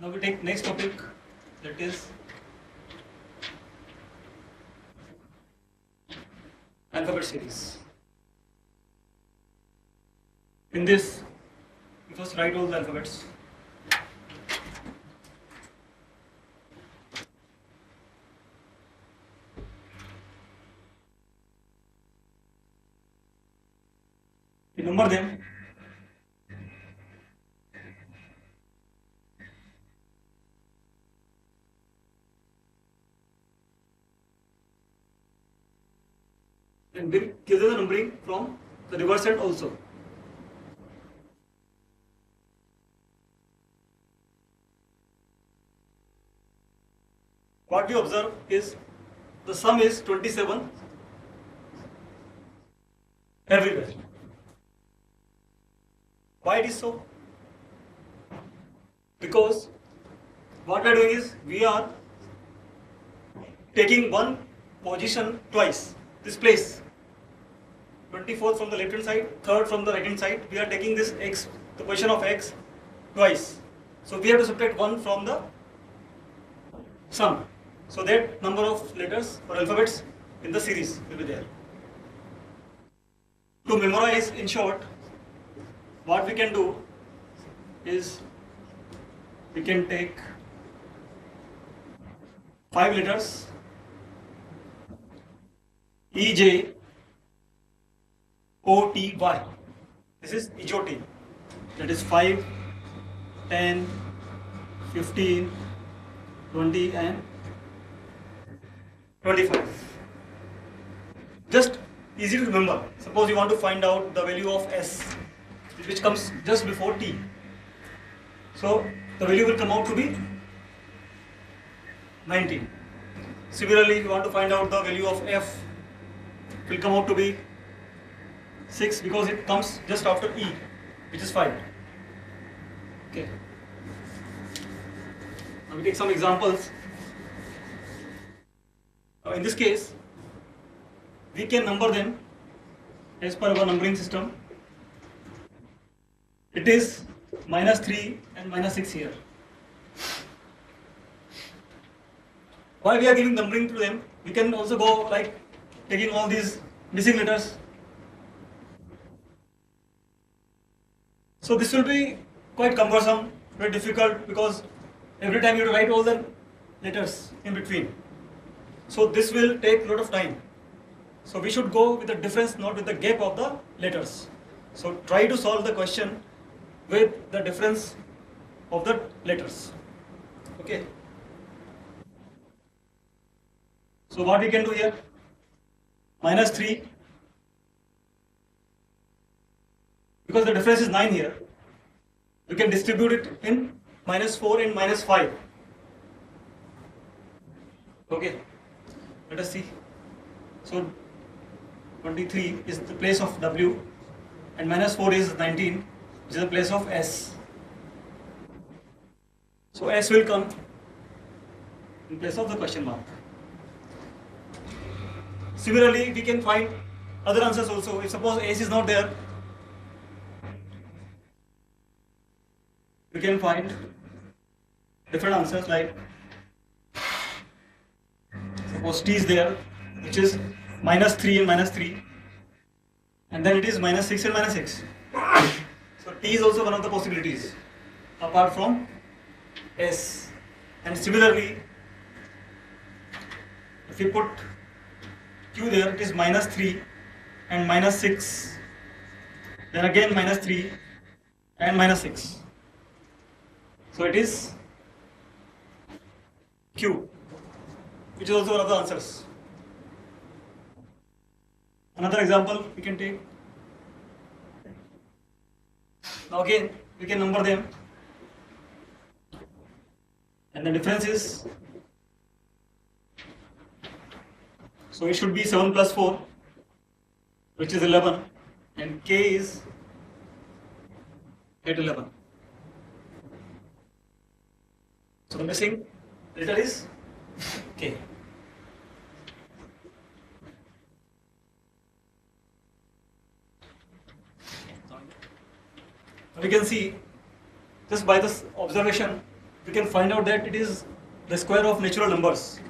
Now we take next topic, that is alphabet series. In this, we first write all the alphabets. We number them. And give them the numbering from the reverse hand also. What we observe is the sum is 27 everywhere. Why it is so? Because what we are doing is we are taking one position twice. This place 24th from the left hand side, 3rd from the right hand side. We are taking this x, the position of x, twice. So we have to subtract 1 from the sum. So that number of letters or alphabets in the series will be there. To memorize, in short, what we can do is we can take 5 letters E, J, O, T, Y. This is EJOT. That is 5, 10, 15, 20 and 25. Just easy to remember. Suppose you want to find out the value of S, which comes just before T. So the value will come out to be 19. Similarly, if you want to find out the value of F, it will come out to be 6 because it comes just after E, which is 5. Okay. Now we take some examples. In this case, we can number them as per our numbering system. It is -3 and -6 here. Why we are giving numbering to them? We can also go like taking all these missing letters. So this will be quite cumbersome, very difficult, because every time you have to write all the letters in between. So this will take a lot of time. So we should go with the difference, not with the gap of the letters. So try to solve the question with the difference of the letters. Okay. So what we can do here? -3, because the difference is 9 here, we can distribute it in -4 and -5. Okay, let us see. So 23 is the place of W and -4 is 19, which is the place of S. So S will come in place of the question mark. Similarly, we can find other answers also. If suppose S is not there, we can find different answers, like suppose T is there, which is -3 and -3, and then it is -6 and -6. So T is also one of the possibilities apart from S. And similarly, if we put Q there, it is -3 and -6, then again -3 and -6. So it is Q, which is also one of the answers. Another example we can take. Now again, we can number them, and the difference is, so it should be 7 plus 4, which is 11, and K is at 11. So the missing letter is K. We can see just by this observation we can find out that it is the square of natural numbers.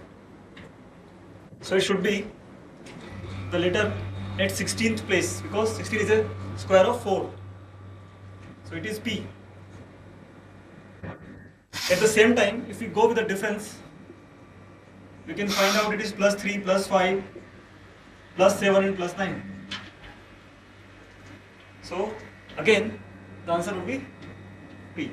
So it should be the letter at 16th place, because 16 is a square of 4. So it is P. At the same time, if we go with the difference, we can find out it is plus 3, plus 5, plus 7 and plus 9. So again, the answer would be P.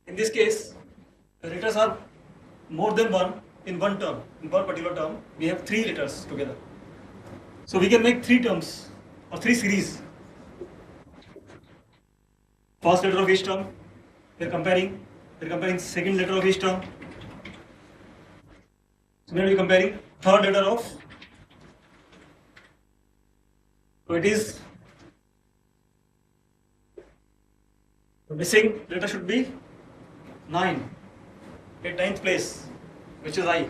In this case, the letters are more than one in one term. In one particular term, we have 3 letters together. So we can make 3 terms or 3 series. First letter of each term, we are comparing second letter of each term. Similarly, we are comparing third letter of. So it is the missing letter should be 9 at 9th place, which is I.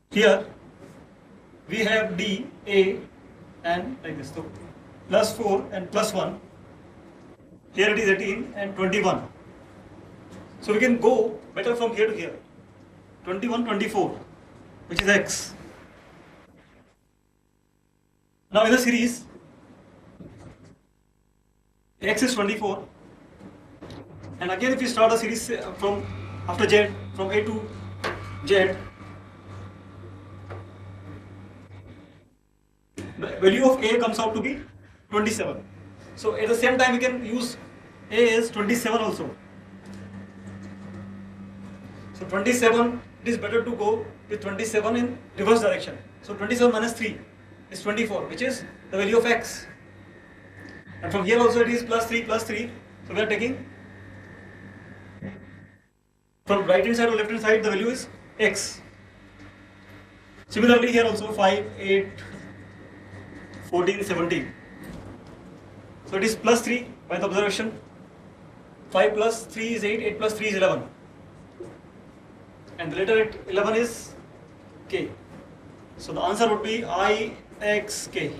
Here we have D, A, and like this. So plus 4 and plus 1. Here it is 18 and 21. So we can go better from here to here. 21, 24, which is X. Now in the series, X is 24. And again, if you start a series from after Z, from A to Z, the value of A comes out to be 27. So at the same time, we can use A as 27 also. So 27, it is better to go with 27 in reverse direction. So 27 minus 3 is 24, which is the value of X. And from here also it is plus 3 plus 3. So we are taking from right hand side or left hand side, the value is X. Similarly here also 5, 8, 14, 17. So it is plus 3 by the observation. 5 plus 3 is 8, 8 plus 3 is 11. And the letter at 11 is K. So the answer would be IXK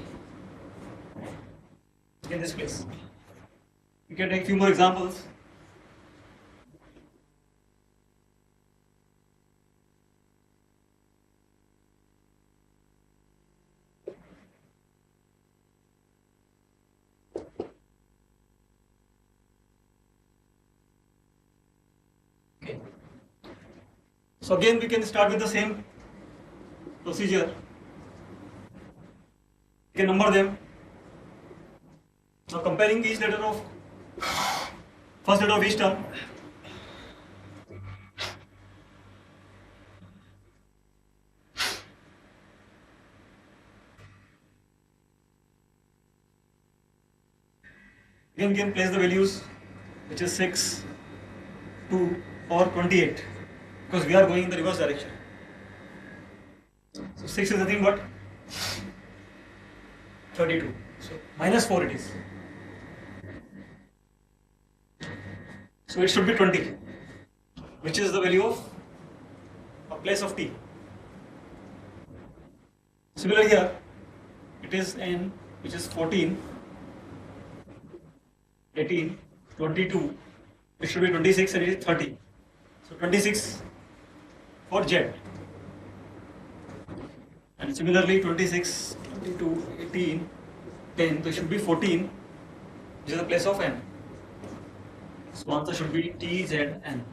in this place. We can take a few more examples. Okay. So again we can start with the same procedure. We can number them. Now comparing each letter of first letter of each term. Again we can place the values, which is 6, 2 or 28, because we are going in the reverse direction. So 6 is nothing but 32. So minus 4 it is. So it should be 20, which is the value of a place of T. Similarly here, it is N, which is 14, 18, 22, it should be 26 and it is 30. So 26 for Z. And similarly 26, 22, 18, 10, there should be 14, which is the place of N. So answer should be T, Z, N.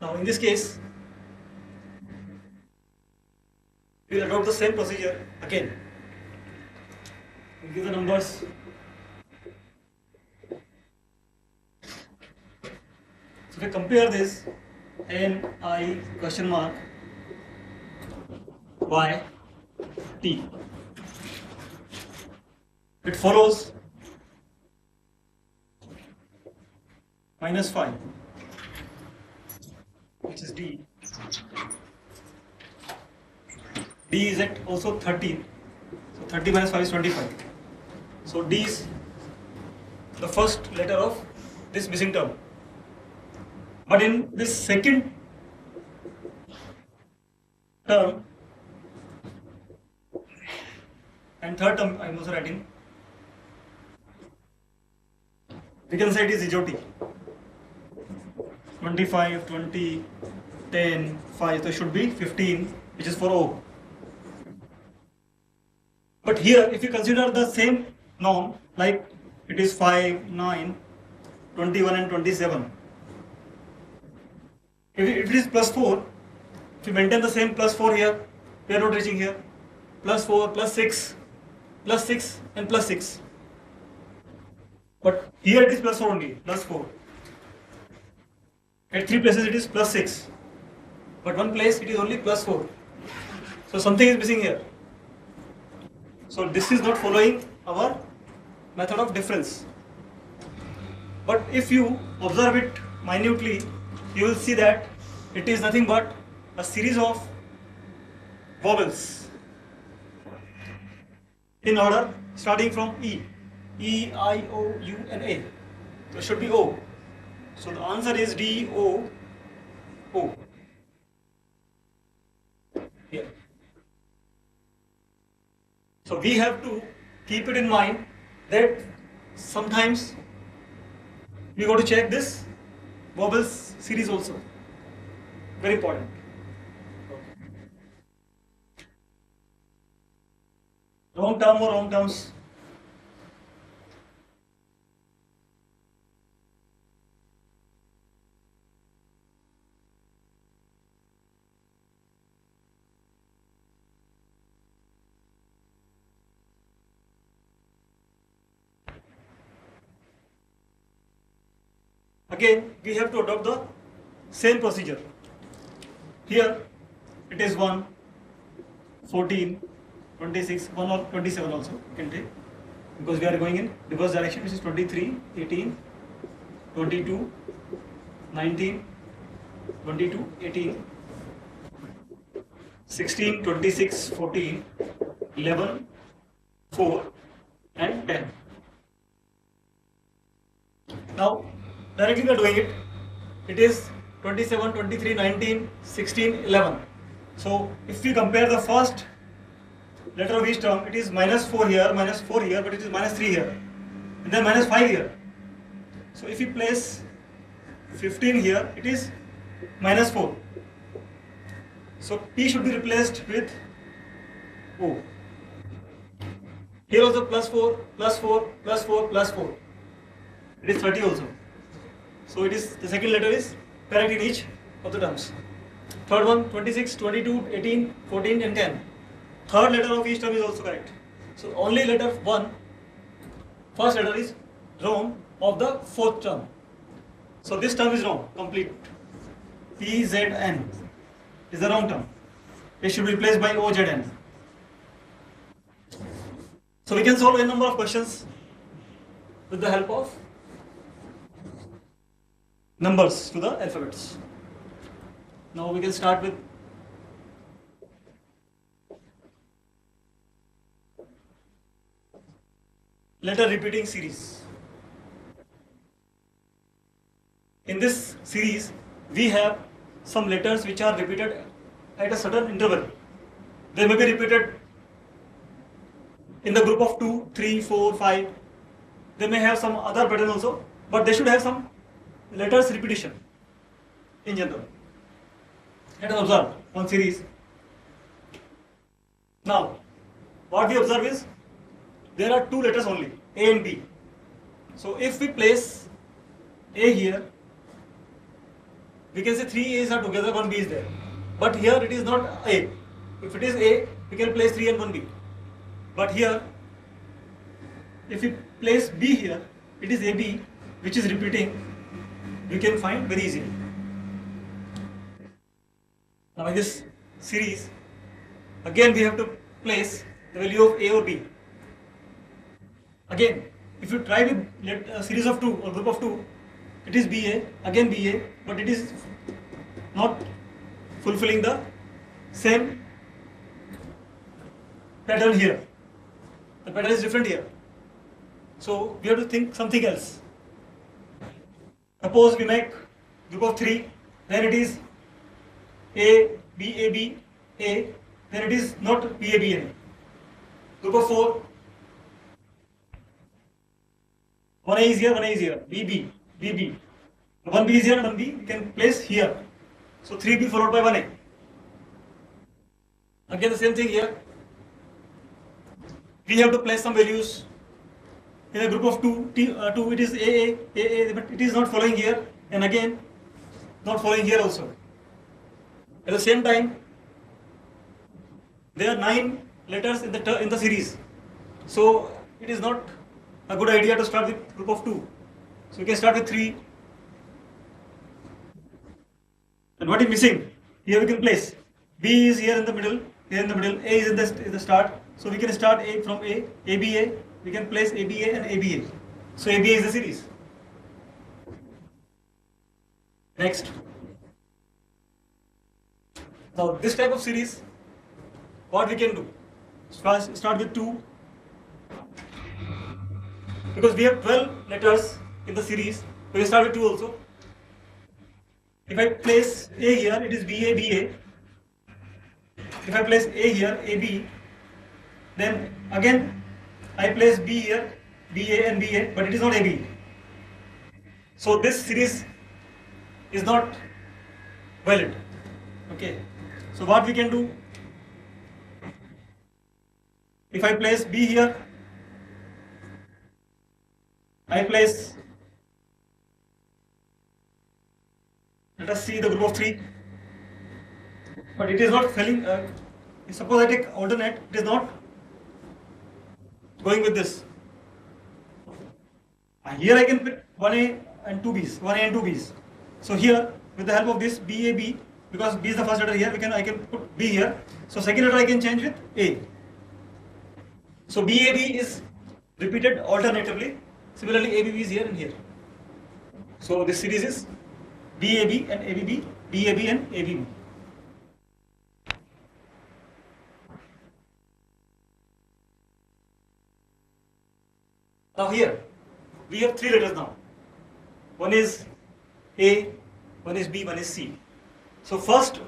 Now in this case, we will adopt the same procedure again. We will give the numbers. So if we compare this, N, I, question mark, Y, T. it follows -5, which is D. D is at also 30. So 30 minus 5 is 25. So D is the first letter of this missing term. But in this second term and third term, I am also writing, we can say it is EJOT. 25, 20, 10, 5, so it should be 15, which is for O. But here, if you consider the same norm, like it is 5, 9, 21 and 27. If it is +4, if you maintain the same +4 here, we are not reaching here. +4, +6, +6 and +6. But here it is +4 only, +4. At 3 places it is +6. But one place it is only +4. So something is missing here. So this is not following our method of difference. But if you observe it minutely, you will see that it is nothing but a series of vowels in order starting from E. E, I, O, U and A. So it should be O. So the answer is D, O, O. Here. So we have to keep it in mind that sometimes we got to check this vowels series also. Very important. Wrong term or wrong terms? Again, we have to adopt the same procedure. Here, it is 1, 14, 26, 1 or 27 also you can take, because we are going in reverse direction, which is 23, 18, 22, 19, 22, 18, 16, 26, 14, 11, 4 and 10. Now, directly we are doing it. It is 27, 23, 19, 16, 11. So, if we compare the first letter of each term, it is -4 here, -4 here, but it is -3 here, and then -5 here. So, if we place 15 here, it is -4. So, P should be replaced with O. Here also +4, +4, +4, +4. It is 30 also. So, it is the second letter is correct in each of the terms. Third one, 26, 22, 18, 14 and 10. Third letter of each term is also correct. So only letter 1, first letter is wrong of the fourth term. So this term is wrong, complete. PZN is the wrong term. It should be replaced by OZN. So we can solve a number of questions with the help of numbers to the alphabets. Now we can start with letter repeating series. In this series, we have some letters which are repeated at a certain interval. They may be repeated in the group of 2, 3, 4, 5. They may have some other pattern also, but they should have some letters repetition in general. Let us observe one series. Now, what we observe is there are two letters only, A and B. So if we place A here, we can say three A's are together, one B is there. But here it is not A. If it is A, we can place 3 and 1 B. But here, if we place B here, it is AB, which is repeating, we can find very easily. Now in this series, again we have to place the value of A or B. Again, if you try with a series of 2 or group of 2, it is BA, again BA, but it is not fulfilling the same pattern here. The pattern is different here. So we have to think something else. Suppose we make group of 3, then it is A, B, A, B, A, then it is not B, A, B, A. Group of 4, 1A is here, 1A is here, B, B, B, B. 1B is here, 1B, we can place here. So 3B followed by 1A. Again the same thing here. We have to place some values. In a group of 2, 2 it is AA, but it is not following here, and again not following here also. At the same time, there are 9 letters in the series, so it is not a good idea to start with group of 2. So you can start with 3. And what is missing? Here we can place B is here in the middle, here in the middle, A is in the start. So we can start A from A, ABA. We can place ABA and ABA. So ABA is the series. Next. Now this type of series, what we can do? Start with 2. Because we have 12 letters in the series, we will start with 2 also. If I place A here, it is BA, BA. If I place A here, AB, then again I place B here, BA and BA, but it is not AB. So this series is not valid. Okay. So what we can do? If I place B here, I place, let us see the group of 3, but it is not filling. Suppose I take alternate, it is not going with this. Here I can put 1A and 2Bs, 1A and 2Bs. So here, with the help of this BAB, because B is the first letter here, I can put B here. So second letter I can change with A. So BAB is repeated alternatively. Similarly, ABB is here and here. So this series is BAB and ABB, BAB and ABB. Now here, we have 3 letters now. One is A, one is B, one is C. So first,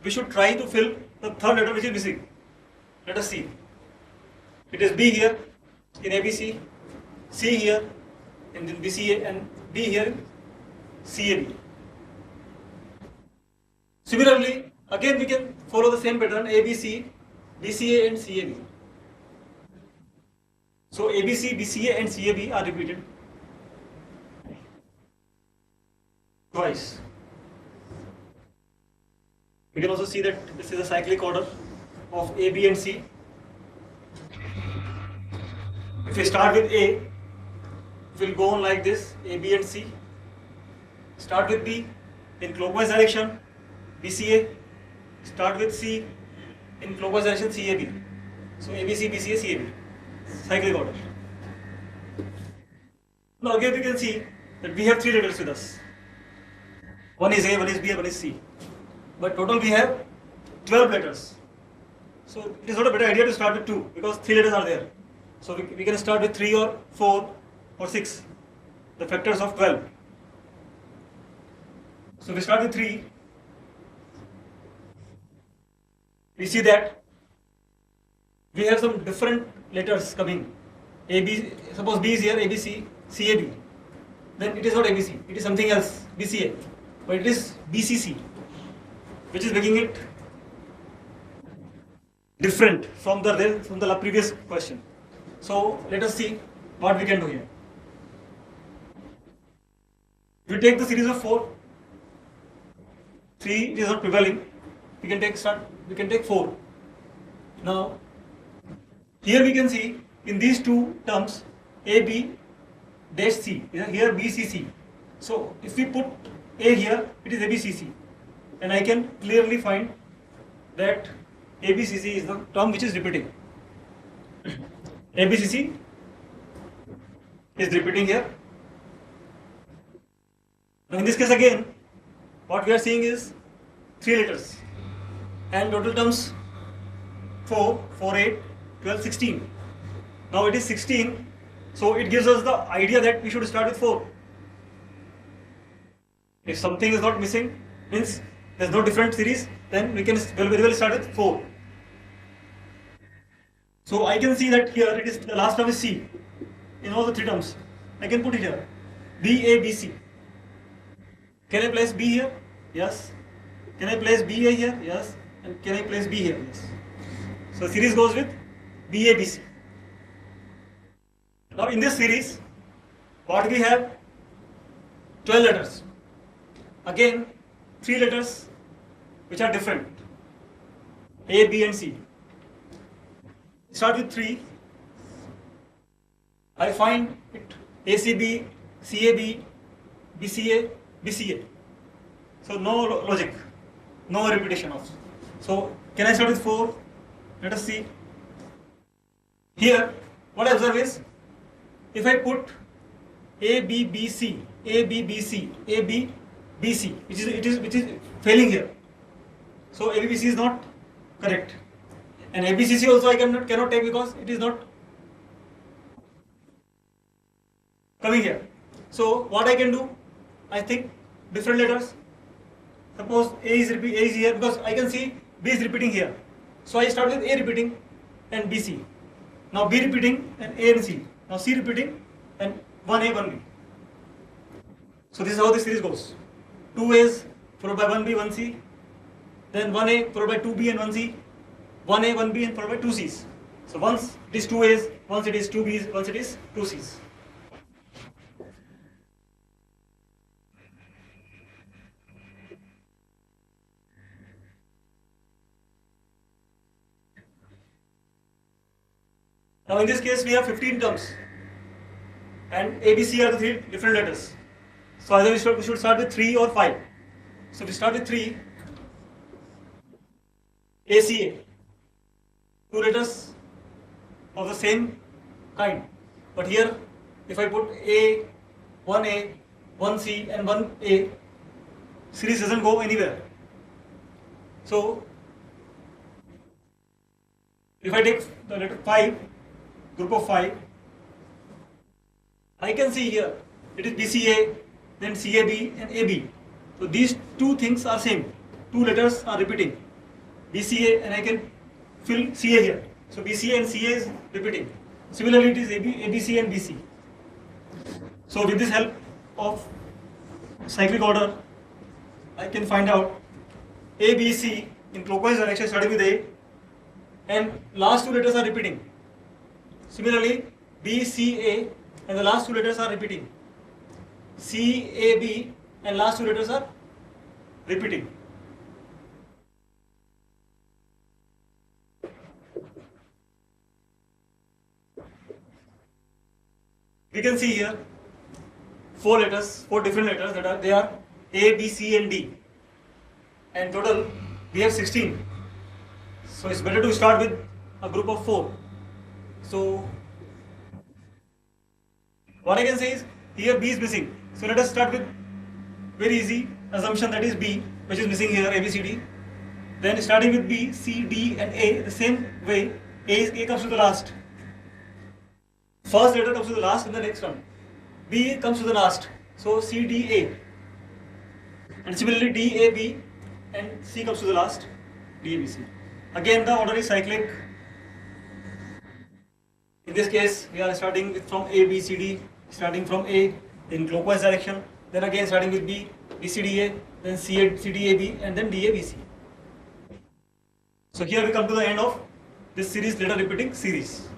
we should try to fill the third letter which is missing. Let us see. It is B here in ABC, C here in BCA, and B here in CAB. Similarly, again we can follow the same pattern, ABC, BCA and CAB. So ABC, BCA and CAB are repeated twice. We can also see that this is a cyclic order of A, B and C. If we start with A, it will go on like this, A, B and C. Start with B in clockwise direction, BCA. Start with C in clockwise direction, CAB. So ABC, BCA, CAB. Cyclic order. Now again we can see that we have 3 letters with us. One is A, one is B, and one is C. But total we have 12 letters. So it is not a better idea to start with 2 because 3 letters are there. So we can start with 3 or 4 or 6, the factors of 12. So we start with 3. We see that we have some different letters coming. AB, suppose B is here, ABC, CAB. Then it is not ABC, it is something else, BCA. But it is BCC, which is making it different from the previous question. So let us see what we can do here. We take the series of 4. 3 is not prevailing. We can take 4. Now here we can see in these 2 terms AB dash C. Here BCC. So if we put A here, it is ABCC, and I can clearly find that ABCC is the term which is repeating. ABCC is repeating here. Now in this case again, what we are seeing is 3 letters and total terms 4, 4, 8, 12, 16. Now it is 16, so it gives us the idea that we should start with 4. If something is not missing, means there's no different series, then we can very well start with 4. So I can see that here it is the last term is C in all the 3 terms. I can put it here, B, A, B, C. Can I place B here? Yes. Can I place B, A here? Yes. And can I place B here? Yes. So series goes with B, A, B, C. Now in this series, what we have? 12 letters. Again, 3 letters which are different. A, B and C. Start with 3. I find it ACB, CAB, BCA, BCA. So no logic, no repetition of. So can I start with 4? Let us see. Here, what I observe is, if I put A, B, B, C, A, B, B, C, A, B, B, C, which is failing here. So A, B, B, C is not correct. And A, B, C, C also I cannot take because it is not coming here. So what I can do? I think different letters. Suppose A is here because I can see B is repeating here. So I start with A repeating and B, C. Now B repeating and A and C. Now C repeating and 1A, 1B. So this is how the series goes. 2 A's followed by 1B, 1C. Then 1A followed by 2B and 1C. 1A, 1B and followed by 2 C's. So once it is 2 A's, once it is 2 B's, once it is 2 C's. Now in this case we have 15 terms and A, B, C are the 3 different letters. So either we should start with 3 or 5. So we start with 3, ACA, 2 letters of the same kind. But here if I put A, 1A, 1C and 1A, series doesn't go anywhere. So if I take the letter 5, group of 5, I can see here it is BCA, then CAB and AB. So these 2 things are same. 2 letters are repeating. BCA and I can fill CA here. So BCA and CA is repeating. Similarly it is ABC and BC. So with this help of cyclic order, I can find out ABC in clockwise direction starting with A and last 2 letters are repeating. Similarly, BCA and the last 2 letters are repeating. CAB and last 2 letters are repeating. We can see here 4 letters, 4 different letters that are A, B, C and D. And total we have 16. So it's better to start with a group of 4. So what I can say is here B is missing. So let us start with very easy assumption, that is B, which is missing here, A, B, C, D. Then starting with B, C, D and A, the same way A comes to the last. First letter comes to the last in the next one. B comes to the last. So C, D, A. And similarly D, A, B and C comes to the last, D, A, B, C. Again the order is cyclic. In this case we are starting with from A, B, C, D, starting from A in clockwise direction, then again starting with B, B, C, D, A, then C, D, A, B and then D, A, B, C. So here we come to the end of this series letter repeating series.